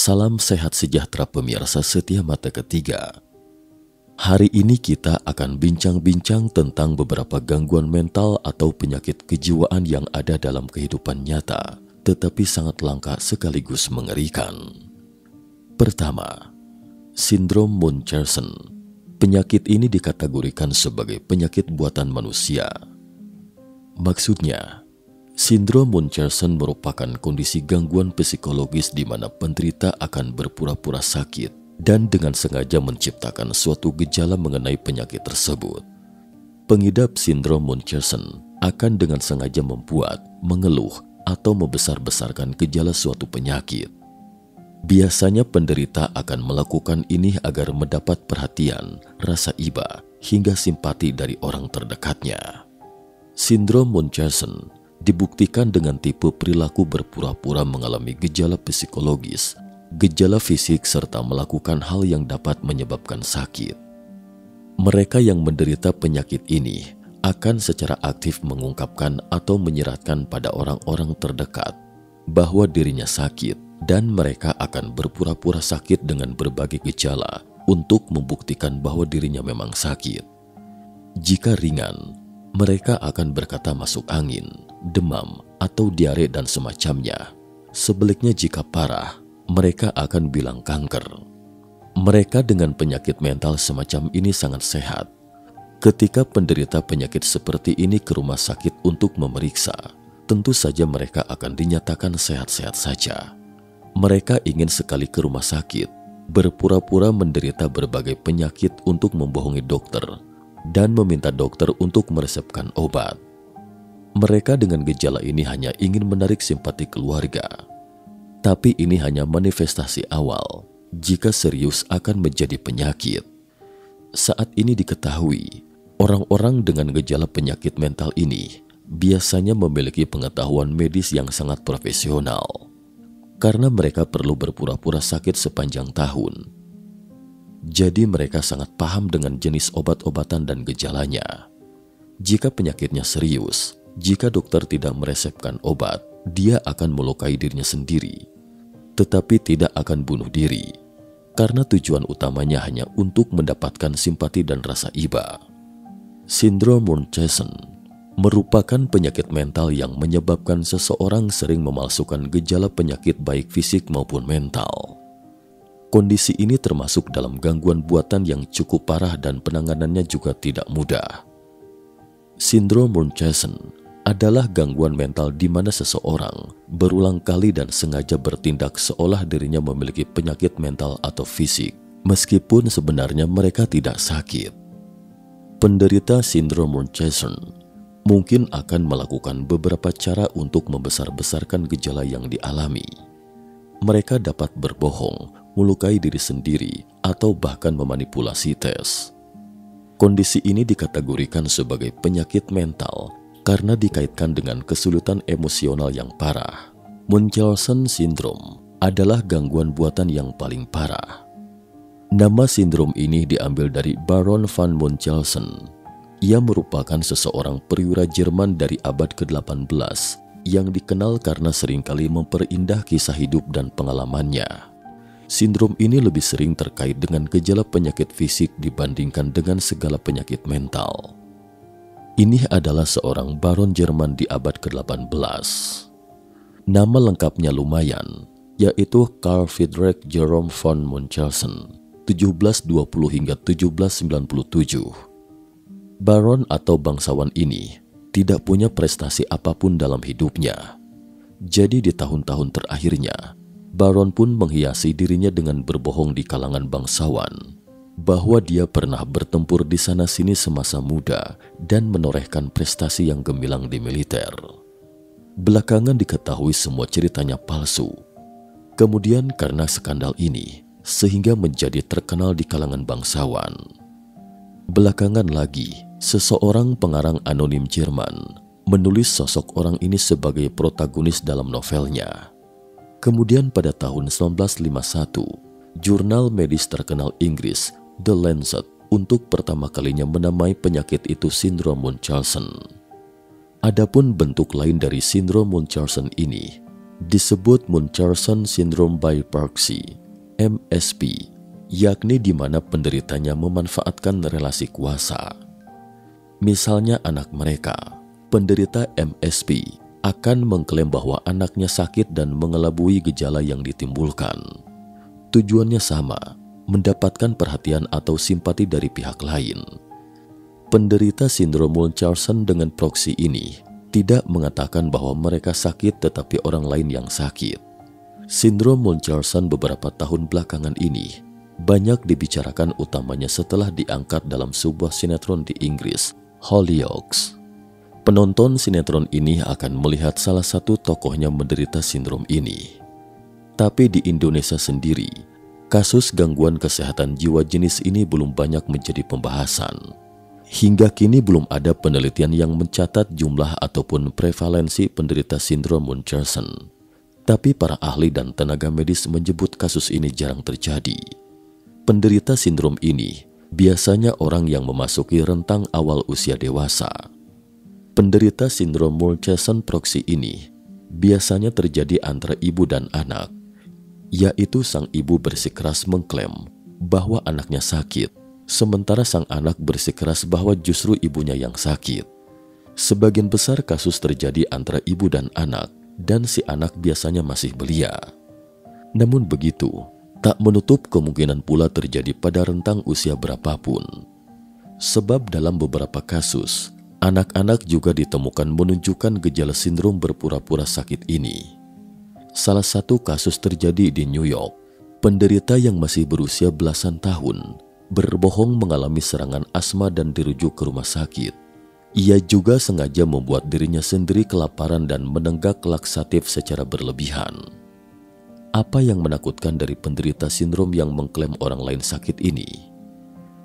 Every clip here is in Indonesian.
Salam sehat sejahtera pemirsa setia Mata Ketiga. Hari ini kita akan bincang-bincang tentang beberapa gangguan mental atau penyakit kejiwaan yang ada dalam kehidupan nyata, tetapi sangat langka sekaligus mengerikan. Pertama, sindrom Munchausen. Penyakit ini dikategorikan sebagai penyakit buatan manusia. Maksudnya, sindrom Munchausen merupakan kondisi gangguan psikologis di mana penderita akan berpura-pura sakit dan dengan sengaja menciptakan suatu gejala mengenai penyakit tersebut. Pengidap sindrom Munchausen akan dengan sengaja membuat, mengeluh, atau membesar-besarkan gejala suatu penyakit. Biasanya penderita akan melakukan ini agar mendapat perhatian, rasa iba, hingga simpati dari orang terdekatnya. Sindrom Munchausen dibuktikan dengan tipe perilaku berpura-pura mengalami gejala psikologis, gejala fisik, serta melakukan hal yang dapat menyebabkan sakit. Mereka yang menderita penyakit ini akan secara aktif mengungkapkan atau menyiratkan pada orang-orang terdekat bahwa dirinya sakit, dan mereka akan berpura-pura sakit dengan berbagai gejala untuk membuktikan bahwa dirinya memang sakit. Jika ringan, mereka akan berkata masuk angin, demam, atau diare dan semacamnya. Sebaliknya jika parah, mereka akan bilang kanker. Mereka dengan penyakit mental semacam ini sangat sehat. Ketika penderita penyakit seperti ini ke rumah sakit untuk memeriksa, tentu saja mereka akan dinyatakan sehat-sehat saja. Mereka ingin sekali ke rumah sakit, berpura-pura menderita berbagai penyakit untuk membohongi dokter, dan meminta dokter untuk meresepkan obat. Mereka dengan gejala ini hanya ingin menarik simpati keluarga. Tapi ini hanya manifestasi awal, jika serius akan menjadi penyakit. Saat ini diketahui, orang-orang dengan gejala penyakit mental ini biasanya memiliki pengetahuan medis yang sangat profesional, karena mereka perlu berpura-pura sakit sepanjang tahun. Jadi mereka sangat paham dengan jenis obat-obatan dan gejalanya. Jika penyakitnya serius, jika dokter tidak meresepkan obat, dia akan melukai dirinya sendiri, tetapi tidak akan bunuh diri, karena tujuan utamanya hanya untuk mendapatkan simpati dan rasa iba. Sindrom Munchausen merupakan penyakit mental yang menyebabkan seseorang sering memalsukan gejala penyakit baik fisik maupun mental. Kondisi ini termasuk dalam gangguan buatan yang cukup parah dan penanganannya juga tidak mudah. Sindrom Munchausen adalah gangguan mental di mana seseorang berulang kali dan sengaja bertindak seolah dirinya memiliki penyakit mental atau fisik, meskipun sebenarnya mereka tidak sakit. Penderita sindrom Munchausen mungkin akan melakukan beberapa cara untuk membesar-besarkan gejala yang dialami. Mereka dapat berbohong, melukai diri sendiri, atau bahkan memanipulasi tes. Kondisi ini dikategorikan sebagai penyakit mental karena dikaitkan dengan kesulitan emosional yang parah. Munchausen syndrome adalah gangguan buatan yang paling parah. Nama sindrom ini diambil dari Baron von Munchausen. Ia merupakan seseorang perwira Jerman dari abad ke-18 yang dikenal karena seringkali memperindah kisah hidup dan pengalamannya. Sindrom ini lebih sering terkait dengan gejala penyakit fisik dibandingkan dengan segala penyakit mental. Ini adalah seorang baron Jerman di abad ke-18. Nama lengkapnya lumayan, yaitu Karl Friedrich Jerome von Munchausen, 1720 hingga 1797. Baron atau bangsawan ini tidak punya prestasi apapun dalam hidupnya. Jadi di tahun-tahun terakhirnya, Baron pun menghiasi dirinya dengan berbohong di kalangan bangsawan bahwa dia pernah bertempur di sana-sini semasa muda dan menorehkan prestasi yang gemilang di militer. Belakangan diketahui semua ceritanya palsu. Kemudian karena skandal ini, sehingga menjadi terkenal di kalangan bangsawan. Belakangan lagi, seseorang pengarang anonim Jerman menulis sosok orang ini sebagai protagonis dalam novelnya. Kemudian pada tahun 1951, jurnal medis terkenal Inggris, The Lancet, untuk pertama kalinya menamai penyakit itu sindrom Munchausen. Adapun bentuk lain dari sindrom Munchausen ini disebut Munchausen Syndrome by Proxy, MSP, yakni di mana penderitanya memanfaatkan relasi kuasa. Misalnya anak mereka, penderita MSP, akan mengklaim bahwa anaknya sakit dan mengelabui gejala yang ditimbulkan. Tujuannya sama, mendapatkan perhatian atau simpati dari pihak lain. Penderita sindrom Munchausen dengan proksi ini tidak mengatakan bahwa mereka sakit tetapi orang lain yang sakit. Sindrom Munchausen beberapa tahun belakangan ini banyak dibicarakan utamanya setelah diangkat dalam sebuah sinetron di Inggris, Hollyoaks. Penonton sinetron ini akan melihat salah satu tokohnya menderita sindrom ini. Tapi di Indonesia sendiri, kasus gangguan kesehatan jiwa jenis ini belum banyak menjadi pembahasan. Hingga kini belum ada penelitian yang mencatat jumlah ataupun prevalensi penderita sindrom Munchausen. Tapi para ahli dan tenaga medis menyebut kasus ini jarang terjadi. Penderita sindrom ini biasanya orang yang memasuki rentang awal usia dewasa. Penderita sindrom Munchausen proksi ini biasanya terjadi antara ibu dan anak, yaitu sang ibu bersikeras mengklaim bahwa anaknya sakit, sementara sang anak bersikeras bahwa justru ibunya yang sakit. Sebagian besar kasus terjadi antara ibu dan anak, dan si anak biasanya masih belia. Namun begitu, tak menutup kemungkinan pula terjadi pada rentang usia berapapun. Sebab dalam beberapa kasus, anak-anak juga ditemukan menunjukkan gejala sindrom berpura-pura sakit ini. Salah satu kasus terjadi di New York. Penderita yang masih berusia belasan tahun berbohong mengalami serangan asma dan dirujuk ke rumah sakit. Ia juga sengaja membuat dirinya sendiri kelaparan dan menenggak laksatif secara berlebihan. Apa yang menakutkan dari penderita sindrom yang mengklaim orang lain sakit ini?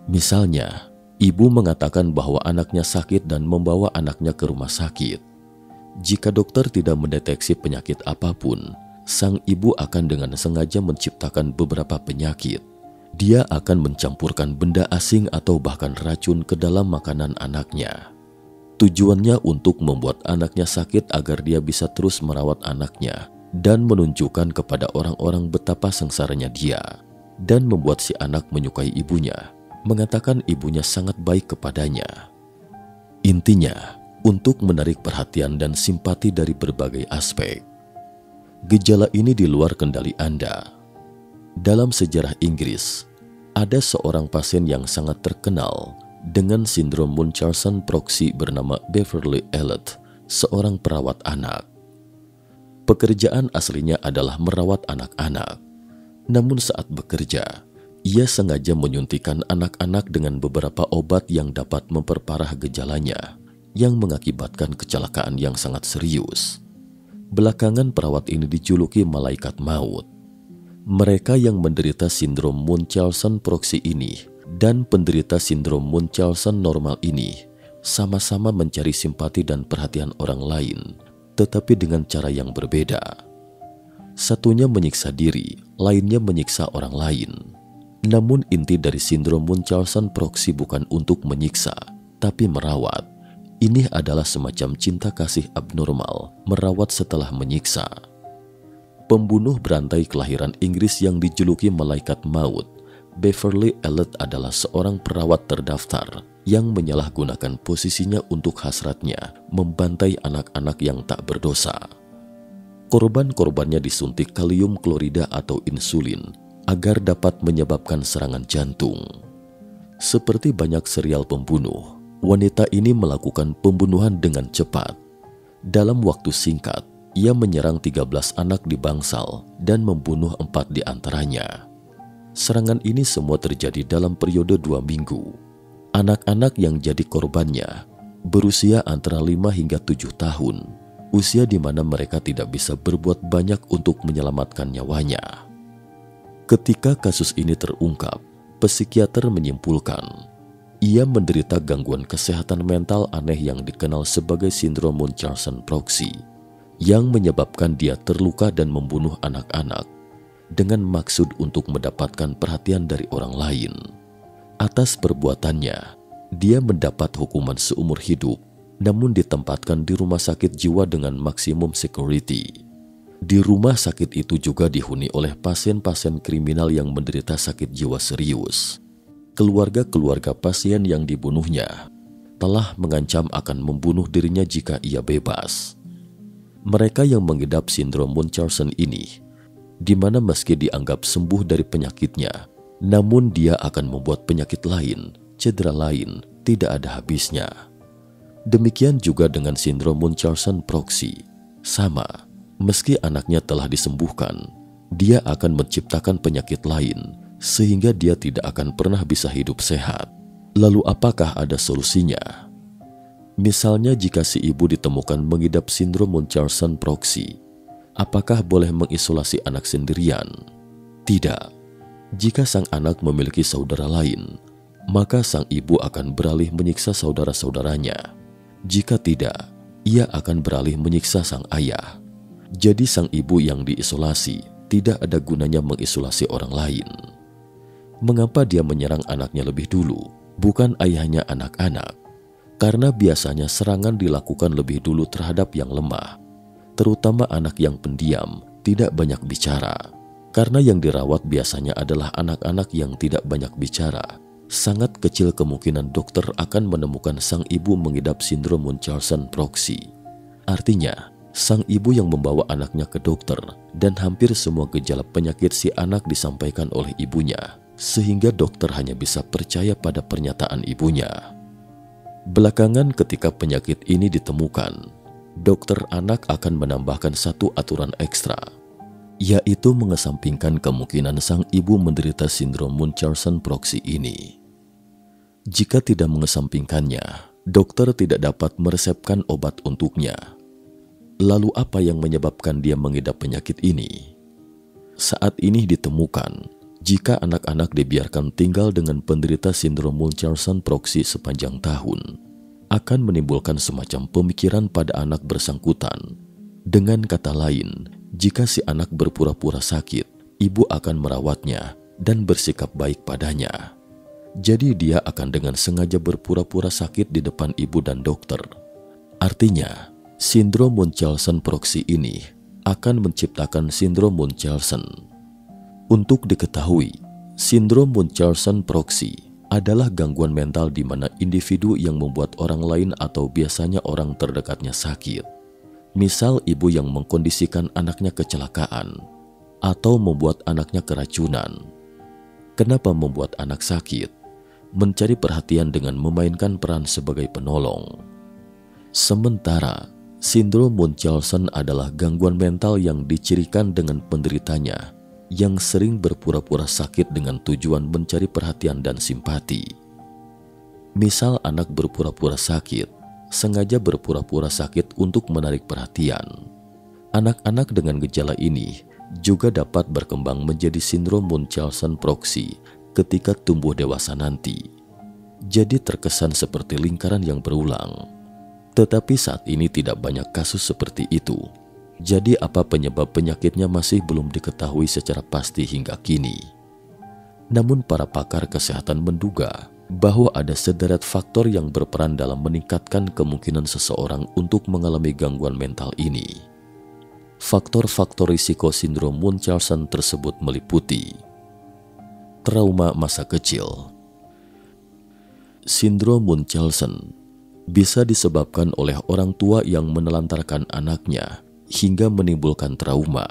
Misalnya, ibu mengatakan bahwa anaknya sakit dan membawa anaknya ke rumah sakit. Jika dokter tidak mendeteksi penyakit apapun, sang ibu akan dengan sengaja menciptakan beberapa penyakit. Dia akan mencampurkan benda asing atau bahkan racun ke dalam makanan anaknya. Tujuannya untuk membuat anaknya sakit agar dia bisa terus merawat anaknya dan menunjukkan kepada orang-orang betapa sengsaranya dia, dan membuat si anak menyukai ibunya, mengatakan ibunya sangat baik kepadanya. Intinya, untuk menarik perhatian dan simpati dari berbagai aspek. Gejala ini di luar kendali Anda. Dalam sejarah Inggris, ada seorang pasien yang sangat terkenal dengan sindrom Munchausen proksi bernama Beverly Elliot, seorang perawat anak. Pekerjaan aslinya adalah merawat anak-anak. Namun saat bekerja, ia sengaja menyuntikkan anak-anak dengan beberapa obat yang dapat memperparah gejalanya, yang mengakibatkan kecelakaan yang sangat serius. Belakangan perawat ini dijuluki malaikat maut. Mereka yang menderita sindrom Munchausen proksi ini dan penderita sindrom Munchausen normal ini sama-sama mencari simpati dan perhatian orang lain, tetapi dengan cara yang berbeda. Satunya menyiksa diri, lainnya menyiksa orang lain. Namun inti dari sindrom Munchausen proksi bukan untuk menyiksa, tapi merawat. Ini adalah semacam cinta kasih abnormal, merawat setelah menyiksa. Pembunuh berantai kelahiran Inggris yang dijuluki malaikat maut, Beverly Elliot adalah seorang perawat terdaftar yang menyalahgunakan posisinya untuk hasratnya membantai anak-anak yang tak berdosa. Korban-korbannya disuntik kalium klorida atau insulin agar dapat menyebabkan serangan jantung. Seperti banyak serial pembunuh, wanita ini melakukan pembunuhan dengan cepat. Dalam waktu singkat, ia menyerang 13 anak di bangsal dan membunuh 4 di antaranya. Serangan ini semua terjadi dalam periode 2 minggu. Anak-anak yang jadi korbannya berusia antara 5 hingga 7 tahun, usia di mana mereka tidak bisa berbuat banyak untuk menyelamatkan nyawanya. Ketika kasus ini terungkap, psikiater menyimpulkan ia menderita gangguan kesehatan mental aneh yang dikenal sebagai sindrom Munchausen proksi, yang menyebabkan dia terluka dan membunuh anak-anak dengan maksud untuk mendapatkan perhatian dari orang lain. Atas perbuatannya, dia mendapat hukuman seumur hidup, namun ditempatkan di rumah sakit jiwa dengan maksimum security. Di rumah sakit itu juga dihuni oleh pasien-pasien kriminal yang menderita sakit jiwa serius. Keluarga-keluarga pasien yang dibunuhnya telah mengancam akan membunuh dirinya jika ia bebas. Mereka yang mengidap sindrom Munchausen ini, di mana meski dianggap sembuh dari penyakitnya, namun dia akan membuat penyakit lain, cedera lain, tidak ada habisnya. Demikian juga dengan sindrom Munchausen proxy. Sama, meski anaknya telah disembuhkan, dia akan menciptakan penyakit lain sehingga dia tidak akan pernah bisa hidup sehat. Lalu apakah ada solusinya? Misalnya jika si ibu ditemukan mengidap sindrom Munchausen proxy, apakah boleh mengisolasi anak sendirian? Tidak. Jika sang anak memiliki saudara lain, maka sang ibu akan beralih menyiksa saudara-saudaranya. Jika tidak, ia akan beralih menyiksa sang ayah. Jadi sang ibu yang diisolasi tidak ada gunanya mengisolasi orang lain. Mengapa dia menyerang anaknya lebih dulu, bukan ayahnya anak-anak? Karena biasanya serangan dilakukan lebih dulu terhadap yang lemah, terutama anak yang pendiam, tidak banyak bicara. Karena yang dirawat biasanya adalah anak-anak yang tidak banyak bicara. Sangat kecil kemungkinan dokter akan menemukan sang ibu mengidap sindrom Munchausen proxy. Artinya, sang ibu yang membawa anaknya ke dokter dan hampir semua gejala penyakit si anak disampaikan oleh ibunya, sehingga dokter hanya bisa percaya pada pernyataan ibunya. Belakangan ketika penyakit ini ditemukan, dokter anak akan menambahkan satu aturan ekstra, yaitu mengesampingkan kemungkinan sang ibu menderita sindrom Munchausen proxy ini. Jika tidak mengesampingkannya, dokter tidak dapat meresepkan obat untuknya. Lalu apa yang menyebabkan dia mengidap penyakit ini? Saat ini ditemukan, jika anak-anak dibiarkan tinggal dengan penderita sindrom Munchausen proxy sepanjang tahun, akan menimbulkan semacam pemikiran pada anak bersangkutan. Dengan kata lain, jika si anak berpura-pura sakit, ibu akan merawatnya dan bersikap baik padanya. Jadi dia akan dengan sengaja berpura-pura sakit di depan ibu dan dokter. Artinya, sindrom Munchausen proxy ini akan menciptakan sindrom Munchausen. Untuk diketahui, sindrom Munchausen proxy adalah gangguan mental di mana individu yang membuat orang lain atau biasanya orang terdekatnya sakit. Misal ibu yang mengkondisikan anaknya kecelakaan atau membuat anaknya keracunan. Kenapa membuat anak sakit? Mencari perhatian dengan memainkan peran sebagai penolong. Sementara sindrom Munchausen adalah gangguan mental yang dicirikan dengan penderitanya yang sering berpura-pura sakit dengan tujuan mencari perhatian dan simpati. Misal anak berpura-pura sakit, sengaja berpura-pura sakit untuk menarik perhatian. Anak-anak dengan gejala ini juga dapat berkembang menjadi sindrom Munchausen proxy ketika tumbuh dewasa nanti. Jadi terkesan seperti lingkaran yang berulang. Tetapi saat ini tidak banyak kasus seperti itu. Jadi apa penyebab penyakitnya masih belum diketahui secara pasti hingga kini. Namun para pakar kesehatan menduga bahwa ada sederet faktor yang berperan dalam meningkatkan kemungkinan seseorang untuk mengalami gangguan mental ini. Faktor-faktor risiko sindrom Munchausen tersebut meliputi trauma masa kecil. Sindrom Munchausen bisa disebabkan oleh orang tua yang menelantarkan anaknya hingga menimbulkan trauma.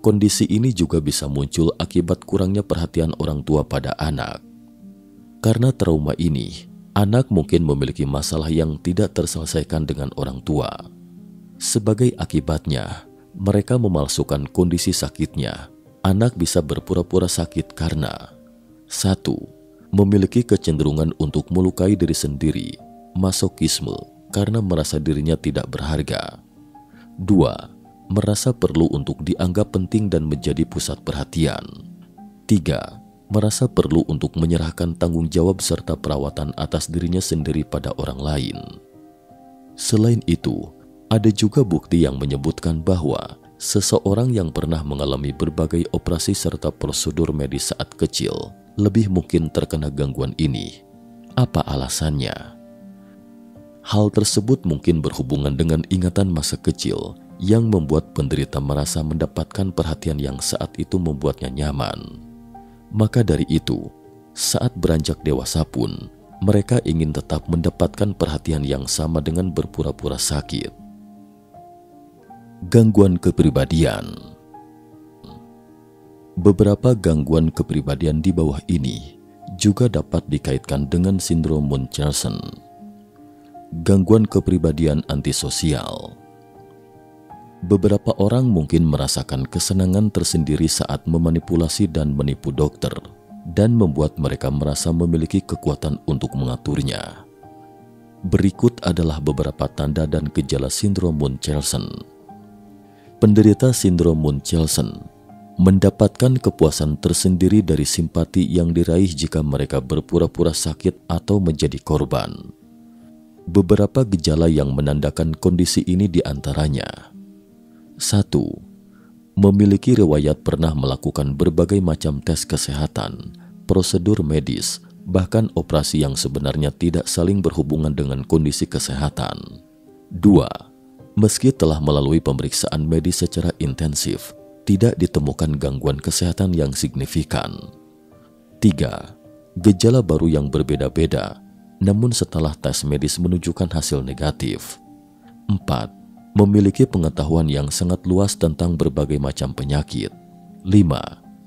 Kondisi ini juga bisa muncul akibat kurangnya perhatian orang tua pada anak. Karena trauma ini, anak mungkin memiliki masalah yang tidak terselesaikan dengan orang tua. Sebagai akibatnya, mereka memalsukan kondisi sakitnya. Anak bisa berpura-pura sakit karena 1. Memiliki kecenderungan untuk melukai diri sendiri, masokisme, karena merasa dirinya tidak berharga. 2. Merasa perlu untuk dianggap penting dan menjadi pusat perhatian. 3. Merasa perlu untuk menyerahkan tanggung jawab serta perawatan atas dirinya sendiri pada orang lain. Selain itu, ada juga bukti yang menyebutkan bahwa seseorang yang pernah mengalami berbagai operasi serta prosedur medis saat kecil lebih mungkin terkena gangguan ini. Apa alasannya? Hal tersebut mungkin berhubungan dengan ingatan masa kecil yang membuat penderita merasa mendapatkan perhatian yang saat itu membuatnya nyaman. Maka dari itu, saat beranjak dewasa pun, mereka ingin tetap mendapatkan perhatian yang sama dengan berpura-pura sakit. Gangguan kepribadian. Beberapa gangguan kepribadian di bawah ini juga dapat dikaitkan dengan sindrom Munchausen. Gangguan kepribadian antisosial. Beberapa orang mungkin merasakan kesenangan tersendiri saat memanipulasi dan menipu dokter, dan membuat mereka merasa memiliki kekuatan untuk mengaturnya. Berikut adalah beberapa tanda dan gejala sindrom Munchausen. Penderita sindrom Munchausen mendapatkan kepuasan tersendiri dari simpati yang diraih jika mereka berpura-pura sakit atau menjadi korban. Beberapa gejala yang menandakan kondisi ini diantaranya: 1. Memiliki riwayat pernah melakukan berbagai macam tes kesehatan, prosedur medis, bahkan operasi yang sebenarnya tidak saling berhubungan dengan kondisi kesehatan. 2. Meski telah melalui pemeriksaan medis secara intensif, tidak ditemukan gangguan kesehatan yang signifikan. 3. Gejala baru yang berbeda-beda, namun setelah tes medis menunjukkan hasil negatif. 4. Memiliki pengetahuan yang sangat luas tentang berbagai macam penyakit. 5.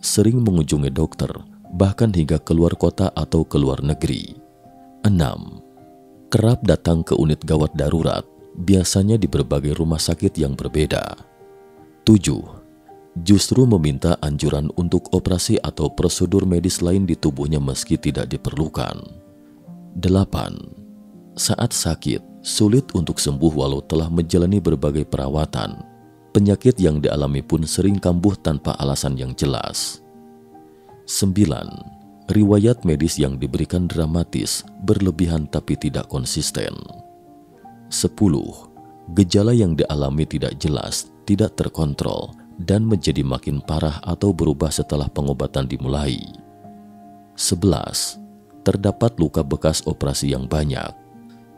Sering mengunjungi dokter, bahkan hingga keluar kota atau keluar negeri. 6. Kerap datang ke unit gawat darurat, biasanya di berbagai rumah sakit yang berbeda. 7. Justru meminta anjuran untuk operasi atau prosedur medis lain di tubuhnya meski tidak diperlukan. 8. Saat sakit, sulit untuk sembuh walau telah menjalani berbagai perawatan. Penyakit yang dialami pun sering kambuh tanpa alasan yang jelas. 9. Riwayat medis yang diberikan dramatis, berlebihan tapi tidak konsisten. 10. Gejala yang dialami tidak jelas, tidak terkontrol, dan menjadi makin parah atau berubah setelah pengobatan dimulai. 11. Terdapat luka bekas operasi yang banyak.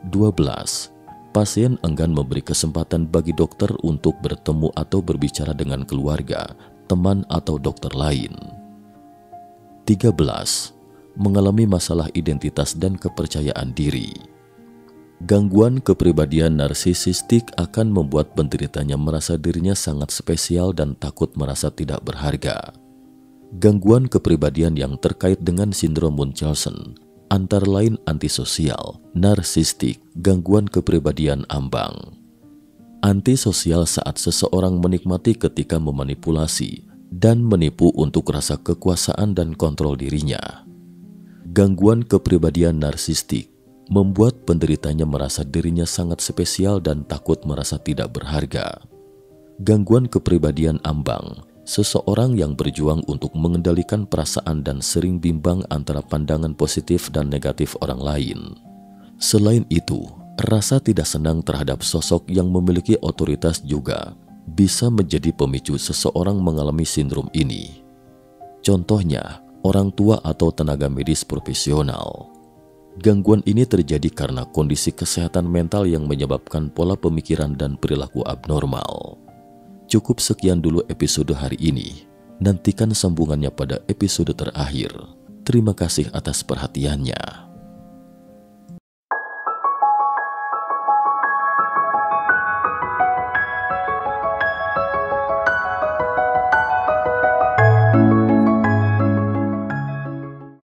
12. Pasien enggan memberi kesempatan bagi dokter untuk bertemu atau berbicara dengan keluarga, teman atau dokter lain. 13. Mengalami masalah identitas dan kepercayaan diri. Gangguan kepribadian narsisistik akan membuat penderitanya merasa dirinya sangat spesial dan takut merasa tidak berharga. Gangguan kepribadian yang terkait dengan sindrom Munchausen antara lain antisosial, narsistik, gangguan kepribadian ambang. Antisosial saat seseorang menikmati ketika memanipulasi dan menipu untuk rasa kekuasaan dan kontrol dirinya. Gangguan kepribadian narsistik membuat penderitanya merasa dirinya sangat spesial dan takut merasa tidak berharga. Gangguan kepribadian ambang, seseorang yang berjuang untuk mengendalikan perasaan dan sering bimbang antara pandangan positif dan negatif orang lain. Selain itu, rasa tidak senang terhadap sosok yang memiliki otoritas juga bisa menjadi pemicu seseorang mengalami sindrom ini. Contohnya, orang tua atau tenaga medis profesional. Gangguan ini terjadi karena kondisi kesehatan mental yang menyebabkan pola pemikiran dan perilaku abnormal. Cukup sekian dulu episode hari ini. Nantikan sambungannya pada episode terakhir. Terima kasih atas perhatiannya.